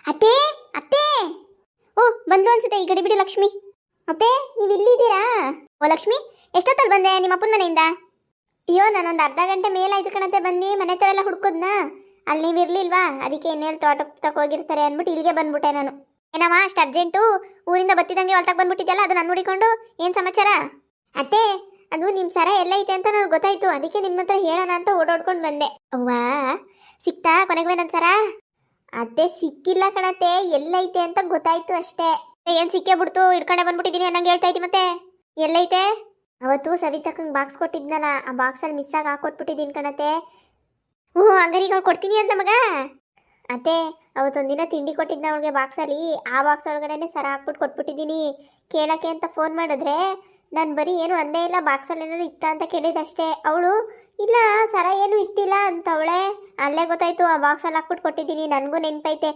ಅತ್ತೆ ಅತ್ತೆ ಓ ಬಂದು ಅನ್ಸುತ್ತೆ ಈ ಗಡಿ ಬಿಡಿ ಲಕ್ಷ್ಮಿ. ಅತ್ತೆ ನೀವು ಇಲ್ಲಿದ್ದೀರಾ? ಓ ಲಕ್ಷ್ಮಿ, ಎಷ್ಟೊತ್ತಲ್ಲಿ ಬಂದೆ ನಿಮ್ಮ ಅಪ್ಪನ ಮನೆಯಿಂದ? ಅಯ್ಯೋ ನಾನೊಂದು ಅರ್ಧ ಗಂಟೆ ಮೇಲಾಯ್ತು ಕಣತ್ತೆ ಬನ್ನಿ. ಮನೆ ತವೆಲ್ಲ ಹುಡ್ಕೋದ್ನಾ, ಅಲ್ಲಿ ನೀವು ಇರ್ಲಿಲ್ವಾ, ಅದಕ್ಕೆ ಇನ್ನೇನು ತೋಟಕ್ಕೆ ತಗೋಗಿರ್ತಾರೆ ಅಂದ್ಬಿಟ್ಟು ಇಲ್ಲಿಗೆ ಬಂದ್ಬಿಟ್ಟೆ ನಾನು. ಏನಮ್ಮ ಅಷ್ಟು ಅರ್ಜೆಂಟು? ಊರಿಂದ ಬತ್ತಿದಂಗೆ ಹೊಲ್ತಾಗ ಬಂದ್ಬಿಟ್ಟಿದ್ಯಲ್ಲ, ಅದು ನಾನು ನೋಡಿಕೊಂಡು ಏನು ಸಮಾಚಾರ? ಅತ್ತೆ ಅದು ನಿಮ್ಮ ಸರ ಎಲ್ಲೈತೆ ಅಂತ ನನಗೆ ಗೊತ್ತಾಯ್ತು, ಅದಕ್ಕೆ ನಿಮ್ಮ ಹತ್ರ ಹೇಳೋಣ ಅಂತ ಓಡಾಡ್ಕೊಂಡು ಬಂದೆ. ಅವ್ವಾ ಸಿಕ್ತಾ ಕೊನೆಗೆ ನನ್ನ ಸರ? ಅತ್ತೆ ಸಿಕ್ಕಿಲ್ಲ ಕಣತ್ತೆ, ಎಲ್ಲೈತೆ ಅಂತ ಗೊತ್ತಾಯ್ತು ಅಷ್ಟೇ. ಏನು ಸಿಕ್ಕೇ ಬಿಡ್ತು, ಇಟ್ಕೊಂಡೆ ಬಂದ್ಬಿಟ್ಟಿದ್ದೀನಿ ಅನ್ನಂಗೆ ಹೇಳ್ತಾ ಇದ್ದಿ. ಮತ್ತೆ ಎಲ್ಲೈತೆ? ಅವತ್ತು ಸವಿತಕ್ಕಂಗೆ ಬಾಕ್ಸ್ ಕೊಟ್ಟಿದ್ನಲ್ಲ, ಆ ಬಾಕ್ಸಲ್ಲಿ ಮಿಸ್ಸಾಗಿ ಹಾಕೊಟ್ಬಿಟ್ಟಿದ್ದೀನಿ ಕಣತ್ತೆ. ಹ್ಞೂ ಹಂಗಾರೆ ಈಗ ಅವ್ಳು ಕೊಡ್ತೀನಿ ಅಂತ ಮಗ. ಅತ್ತೆ ಅವತ್ತೊಂದಿನ ತಿಂಡಿ ಕೊಟ್ಟಿದ್ನ ಅವಳಿಗೆ ಬಾಕ್ಸಲ್ಲಿ, ಆ ಬಾಕ್ಸ್ ಒಳಗಡೆ ಸರ ಹಾಕ್ಬಿಟ್ಟು ಕೊಟ್ಬಿಟ್ಟಿದ್ದೀನಿ. ಕೇಳೋಕ್ಕೆ ಅಂತ ಫೋನ್ ಮಾಡಿದ್ರೆ ನಾನು ಬರೀ ಏನು ಅಂದೇ ಇಲ್ಲ, ಬಾಕ್ಸಲ್ಲಿ ಏನಾದ್ರು ಇತ್ತ ಅಂತ ಕೇಳಿದಷ್ಟೇ. ಅವಳು ಇಲ್ಲ ಸರ ಏನು ಇತ್ತಿಲ್ಲ ಅಂತವಳೆ. ಅಲ್ಲೇ ಗೊತ್ತಾಯ್ತು ಆ ಬಾಕ್ಸಲ್ಲಿ ಹಾಕ್ಬಿಟ್ಟು ಕೊಟ್ಟಿದ್ದೀನಿ. ನನಗೂ ನೆನಪೈತೆ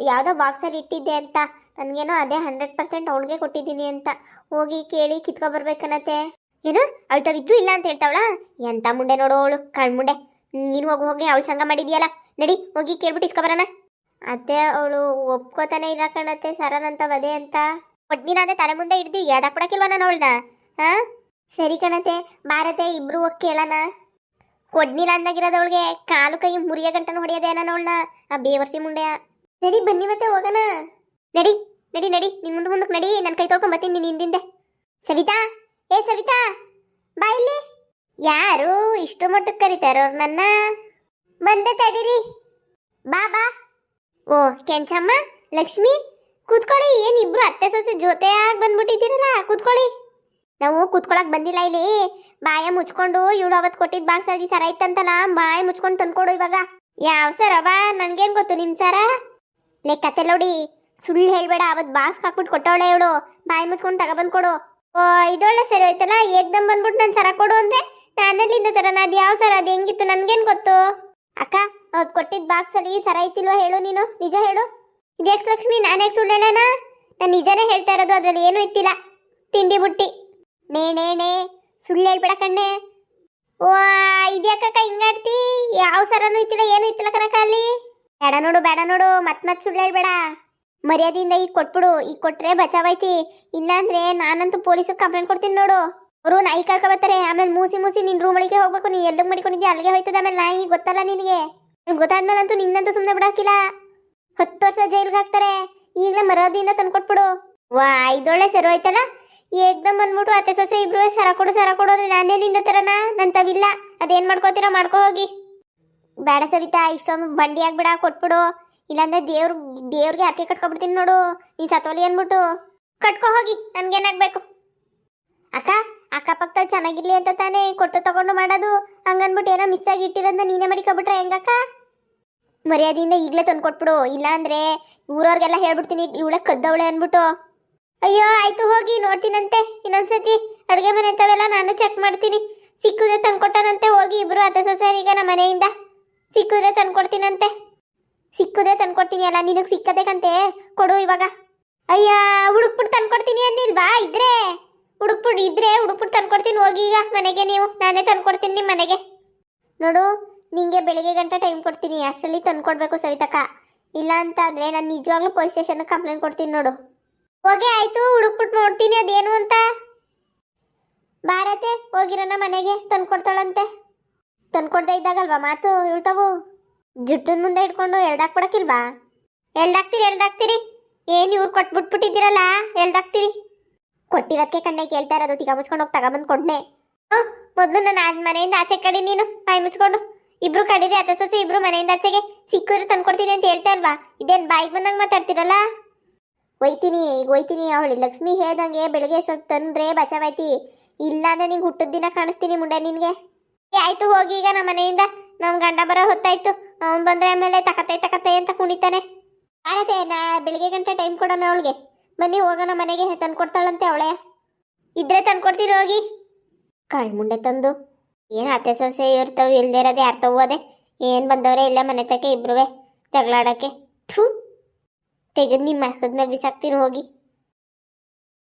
ಯಾವುದೋ ಬಾಕ್ಸಲ್ಲಿ ಇಟ್ಟಿದ್ದೆ ಅಂತ. ನನಗೇನೋ ಅದೇ 100% ಅವಳಿಗೆ ಕೊಟ್ಟಿದ್ದೀನಿ ಅಂತ. ಹೋಗಿ ಕೇಳಿ ಕಿತ್ಕೊಬರ್ಬೇಕನ್ನತ್ತೆ. ಏನು ಅವಳು ತಾವಿದ್ರು ಇಲ್ಲ ಅಂತ ಹೇಳ್ತಾವಳ? ಎಂಥ ಮುಂಡೆ ನೋಡು ಅವಳು, ಕಣ್ಮುಂಡೆ. ನೀನು ಹೋಗಿ ಅವಳು ಸಂಗ ಮಾಡಿದ್ಯಲ್ಲ, ನಡಿ ಹೋಗಿ ಕೇಳ್ಬಿಟ್ಟು ಇಸ್ಕೊಬರೋಣ. ಅತ್ತೆ ಅವಳು ಒಪ್ಕೋತಾನೆ ಇಲ್ಲ ಕಣತ್ತೆ ಸರನಂತ ವದೆ ಅಂತ. ಒಡ್ನಿನಾದೆ ತಲೆ ಮುಂದೆ ಹಿಡ್ದು ಯಾದಕ್ಬಿಡಕ್ಕಿಲ್ವ ನಾನು ಅವಳನ್ನ? ಹಾಂ ಸರಿ ಕಣತೆ ಬಾರತೆ ಇಬ್ರು ಹೋಗಿ ಕೇಳೋಣ. ಕೊಡ್ನಿಲ್ಲ ಅಂದಾಗಿರೋದು ಅವಳಿಗೆ ಕಾಲು ಕೈ ಮುರಿಯ ಗಂಟನು ಹೊಡೆಯೋದೇ ನಾನು ಅವಳನ್ನ, ಆ ಬೇವರ್ಸಿ ಮುಂಡೆಯ. ನಡಿ ಬನ್ನಿ ಮತ್ತೆ ಹೋಗೋಣ. ನಡಿ ನಡಿ ನಡಿ, ನಿಮ್ಮ ಮುಂದಕ್ಕೆ ನಡಿ, ನನ್ನ ಕೈ ತೊಳ್ಕೊಂಡ್ ಬರ್ತೀನಿ ನೀನು ಹಿಂದಿಂದೆ. ಸವಿತಾ, ಏ ಸವಿತಾ ಬಾ ಇಲ್ಲಿ. ಯಾರು ಇಷ್ಟು ಮಟ್ಟಕ್ಕೆ ಕರೀತಾರವ್ರು ನನ್ನ? ಬಂದೆ ತಡೀರಿ, ಬಾ ಬಾ. ಓ ಕೆಂಚಮ್ಮ, ಲಕ್ಷ್ಮಿ ಕೂತ್ಕೊಳ್ಳಿ. ಏನಿಬ್ರು ಅತ್ತೆ ಸೊಸೆ ಜೊತೆಯಾಗಿ ಬಂದ್ಬಿಟ್ಟಿದ್ದೀರಲ್ಲ, ಕೂತ್ಕೊಳ್ಳಿ. ನಾವು ಕೂತ್ಕೊಳಕ್ ಬಂದಿಲ್ಲ ಇಲ್ಲಿ. ಬಾಯ ಮುಚ್ಕೊಂಡು ಇವಳು ಅವತ್ತು ಕೊಟ್ಟಿದ್ದ ಬಾಕ್ಸಲ್ಲಿ ಸರ ಇತ್ತಂತಲ್ಲ, ಬಾಯ ಮುಚ್ಕೊಂಡು ತಂದ್ಕೊಡು ಇವಾಗ. ಯಾವ ಸರವ? ನನ್ಗೇನು ಗೊತ್ತು ನಿಮ್ಮ ಸರ? ಲೆಕ್ಕತ್ತೆ ನೋಡಿ, ಸುಳ್ಳು ಹೇಳ್ಬೇಡ. ಅವತ್ತು ಬಾಕ್ಸ್ ಹಾಕ್ಬಿಟ್ಟು ಕೊಟ್ಟವಳೆ ಇವಳು, ಬಾಯಿ ಮುಚ್ಕೊಂಡು ತಗೊಬಂದ್ಕೊಡು. ಓ ಇದೊಳ್ಳೆ ಸರಿ ಹೋಯ್ತಲ್ಲ, ಏಕ್ದಮ್ ಬಂದ್ಬಿಟ್ಟು ನಾನು ಸರ ಕೊಡು ಅಂದ್ರೆ ನಾನಲ್ಲಿಂದ ತರೋಣ? ಅದು ಯಾವ ಸರ? ಅದು ಹೆಂಗಿತ್ತು ನನ್ಗೇನು ಗೊತ್ತು? ಅಕ್ಕ ಅವತ್ತು ಕೊಟ್ಟಿದ್ದ ಬಾಕ್ಸಲ್ಲಿ ಸರ ಇತ್ತಿಲ್ವ ಹೇಳು, ನೀನು ನಿಜ ಹೇಳು. ಇದ್ಯಾಕೆ ಲಕ್ಷ್ಮಿ, ನಾನೇ ಸುಳ್ಳು ಹೇಳೋಣ? ನಾನು ನಿಜನೇ ಹೇಳ್ತಾ ಇರೋದು, ಅದ್ರಲ್ಲಿ ಏನೂ ಇತ್ತಿಲ್ಲ. ತಿಂಡಿ ಬುಟ್ಟಿ ನೇ ಸುಳ್ಳು ಹೇಳ್ಬೇಡ ಕಣ್ಣೆ. ಓ ಇದ್ಯಾಕಕ್ಕ ಹಿಂಗಾಡ್ತಿ? ಯಾವ ಸರನೂ ಇತ್ತಿಲ್ಲ, ಏನೂ ಇತ್ತಿಲ್ಲ ಕನಕ ಅಲ್ಲಿ. ಬೇಡ ನೋಡು ಮತ್ ಸುಳ್ಳು ಹೇಳ್ಬೇಡ. ಮರ್ಯಾದೆಯಿಂದ ಈಗ ಕೊಟ್ಬಿಡು, ಈಗ ಕೊಟ್ರೆ ಬಚಾವೈತಿ. ಇಲ್ಲಾಂದ್ರೆ ನಾನಂತೂ ಪೊಲೀಸಿಗೆ ಕಂಪ್ಲೇಂಟ್ ಕೊಡ್ತೀನಿ ನೋಡು. ಅವರು ನಾಯಿ ಕರ್ಕೊಬತ್ತಾರೆ. ಆಮೇಲೆ ಮೂಸಿ ನಿನ್ನ ರೂಮ್ ಒಳಗೆ ಹೋಗ್ಬೇಕು. ನೀ ಎಲ್ಲಿಗೆ ಮಾಡಿಕೊಂಡಿದ್ಯಾ ಅಲ್ಲಿಗೆ ಹೋಯ್ತದ. ಆಮೇಲೆ ನಾಯಿ ಗೊತ್ತಲ್ಲ ನಿನಗೆ. ಗೊತ್ತಾದ್ಮೇಲಂತೂ ನಿನ್ನಂತೂ ಸುಮ್ಮನೆ ಬಿಡಾಕಿಲ್ಲ, 10 ವರ್ಷ ಜೈಲ್ಗೆ ಹಾಕ್ತಾರೆ. ಈಗಲೇ ಮರ್ಯಾದೆಯಿಂದ ತಂದ್ಕೊಟ್ಬಿಡು. ವಾ ಇದೊಳ್ಳೆ ಸರಿ ಹೋಯ್ತಲ್ಲ, ಏಕ್ದಮ್ ಬಂದ್ಬಿಟ್ಟು ಅತ್ತೆ ಸೊಸೆ ಇಬ್ರು ಸರ ಕೊಡು ಅಂದ್ರೆ ನಾನೇನಿಂದ ತರನ? ನನ್ನ ತವಿಲ್ಲ. ಅದೇನು ಮಾಡ್ಕೋತೀರೋ ಮಾಡ್ಕೋ ಹೋಗಿ. ಬೇಡ ಸವಿತಾ, ಇಷ್ಟೊಂದು ಬಂಡಿ ಆಗ್ಬಿಡ, ಕೊಟ್ಬಿಡು. ಇಲ್ಲಾಂದ್ರೆ ದೇವ್ರಿಗೆ ಅಕ್ಕೆ ಕಟ್ಕೊಬಿಡ್ತೀನಿ ನೋಡು. ನೀನು ಸತ್ತೋಲಿ ಅಂದ್ಬಿಟ್ಟು ಕಟ್ಕೊ ಹೋಗಿ, ನನ್ಗೇನಾಗಬೇಕು? ಅಕ್ಕಪಕ್ಕದಲ್ಲಿ ಚೆನ್ನಾಗಿರ್ಲಿ ಅಂತ ತಾನೇ ಕೊಟ್ಟು ತಗೊಂಡು ಮಾಡೋದು. ಹಂಗನ್ಬಿಟ್ಟು ಏನೋ ಮಿಸ್ ಆಗಿ ಇಟ್ಟಿರೋದನ್ನ ನೀನೇ ಮಾಡಿಕೊಬಿಟ್ರೆ ಹೆಂಗಕ್ಕ? ಮರ್ಯಾದೆಯಿಂದ ಈಗಲೇ ತಂದು ಕೊಟ್ಬಿಡು, ಇಲ್ಲಾಂದ್ರೆ ಊರವ್ರಿಗೆಲ್ಲ ಹೇಳ್ಬಿಡ್ತೀನಿ ಇವಳೆ ಕದ್ದವಳೆ ಅಂದ್ಬಿಟ್ಟು. ಅಯ್ಯೋ ಆಯ್ತು ಹೋಗಿ, ನೋಡ್ತೀನಂತೆ ಇನ್ನೊಂದ್ಸತಿ. ಅಡುಗೆ ಮನೆ ಅಂತವೆಲ್ಲ ನಾನು ಚೆಕ್ ಮಾಡ್ತೀನಿ. ಸಿಕ್ಕಿದ್ರೆ ತಂದ್ಕೊಟ್ಟಾನಂತೆ. ಹೋಗಿ ಇಬ್ರು ಅತ್ತೆ ಸೊಸೆಯರೀಗ ನಮ್ಮ ಮನೆಯಿಂದ ಸಿಕ್ಕಿದ್ರೆ ತಂದ್ಕೊಡ್ತೀನಿ ಅಲ್ಲ. ನಿನಗೆ ಸಿಕ್ಕಬೇಕಂತೆ, ಕೊಡು ಇವಾಗ. ಅಯ್ಯ ಹುಡುಕ್ಬಿಟ್ಟು ತಂದ್ಕೊಡ್ತೀನಿ ಅಂದಿಲ್ವಾ? ಹುಡುಕ್ಬಿಟ್ಟು ತಂದ್ಕೊಡ್ತೀನಿ. ಹೋಗಿ ಈಗ ಮನೆಗೆ, ನೀವು ನಾನೇ ತಂದ್ಕೊಡ್ತೀನಿ ನಿಮ್ಮ ಮನೆಗೆ. ನೋಡು ನಿಂಗೆ ಬೆಳಿಗ್ಗೆ ಗಂಟೆ ಟೈಮ್ ಕೊಡ್ತೀನಿ, ಅಷ್ಟರಲ್ಲಿ ತಂದ್ಕೊಡ್ಬೇಕು ಸವಿತಕ್ಕ. ಇಲ್ಲ ಅಂತ ಅಂದರೆ ನಾನು ನಿಜವಾಗ್ಲೂ ಪೊಲೀಸ್ ಸ್ಟೇಷನ್ಗೆ ಕಂಪ್ಲೇಂಟ್ ಕೊಡ್ತೀನಿ ನೋಡು. ಹೋಗಿ ಆಯಿತು, ಹುಡುಕ್ಬಿಟ್ಟು ನೋಡ್ತೀನಿ ಅದೇನು ಅಂತ. ಬಾರತೆ ಹೋಗಿರೋಣ ಮನೆಗೆ, ತಂದ್ಕೊಡ್ತಾಳಂತೆ. ತಂದ್ಕೊಡ್ದೇ ಇದ್ದಾಗಲ್ವಾ ಮಾತು ಇಳ್ತಾವು. ಜುಟ್ಟಿನ ಮುಂದೆ ಇಟ್ಕೊಂಡು ಎಳ್ದಾಕ್ಬಿಡಕ್ಕಿಲ್ವಾ? ಎಳ್ದಾಕ್ತೀರಿ. ಏನು ಇವ್ರು ಕೊಟ್ಬಿಟ್ಬಿಟ್ಟಿದ್ದೀರಲ್ಲ, ಎಳ್ದಾಕ್ತೀರಿ. ಕೊಟ್ಟಿರೋದಕ್ಕೆ ಕಣ್ಣೆ ಕೇಳ್ತಾ ಇರೋದು. ತಿಗ ಮುಚ್ಕೊಂಡು ಹೋಗಿ ತಗೊಬಂದು ಕೊಡ್ನೆ. ಮೊದಲು ನಾನು ಮನೆಯಿಂದ ಆಚೆ ಕಡಿ, ನೀನು ಬಾಯಿ ಮುಚ್ಕೊಂಡು. ಇಬ್ರು ಕಡೀರಿ, ಅತ್ತೆ ಸೊಸೆ ಇಬ್ರು ಮನೆಯಿಂದ ಆಚೆಗೆ. ಸಿಕ್ಕಿದ್ರೆ ತಂದ್ಕೊಡ್ತೀನಿ ಅಂತ ಹೇಳ್ತಾ ಇಲ್ವಾ? ಇದೇನು ಬಾಯಿಗೆ ಬಂದಂಗೆ ಮಾತಾಡ್ತಿರಲ್ಲ. ಹೋಯ್ತೀನಿ. ಅವಳು ಲಕ್ಷ್ಮಿ ಹೇಳ್ದಂಗೆ ಬೆಳಗ್ಗೆ ಎಷ್ಟೊತ್ತು ತಂದ್ರೆ ಬಚಾವಾಯ್ತಿ. ಇಲ್ಲಾಂದ್ರೆ ನಿಂಗೆ ಹುಟ್ಟಿದ ದಿನ ಕಾಣಿಸ್ತೀನಿ ಮುಂಡೆ ನಿನಗೆ. ಆಯ್ತು ಹೋಗಿ ಈಗ ನಮ್ಮ ಮನೆಯಿಂದ. ನಮ್ಮ ಗಂಡ ಬರೋ ಹೊತ್ತಾಯ್ತು. ಅವ್ನು ಬಂದರೆ ಆಮೇಲೆ ತಕತ್ತೆ ಅಂತ ಕುಣಿತಾನೆ. ಆರತೆ ನಾ ಬೆಳಿಗ್ಗೆ ಗಂಟೆ ಟೈಮ್ ಕೊಡೋಣ ಅವಳಿಗೆ. ಬನ್ನಿ ಹೋಗೋಣ ಮನೆಗೆ, ತಂದ್ಕೊಡ್ತಾಳಂತೆ ಅವಳೆ. ಇದ್ರೆ ತಂದ್ಕೊಡ್ತೀರಿ ಹೋಗಿ. ಕಳ್ಮುಂಡೆ ತಂದು ಏನು ಅತ್ತೆ ಸೊಸೆ ಇರ್ತಾವೆ, ಇಲ್ದೇ ಇರೋದೇ ಯಾರು ತಗೋದೆ. ಏನು ಬಂದವರೇ ಇಲ್ಲ ಮನೆ ತಕ್ಕೆ ಇಬ್ರುವೆ ಜಗಳಾಡೋಕ್ಕೆ. ತೆಗೆದು ನಿಮ್ಮ ಹಸದ ಮೇಲೆ ಬಿಸಾಕ್ತೀನಿ ಹೋಗಿ.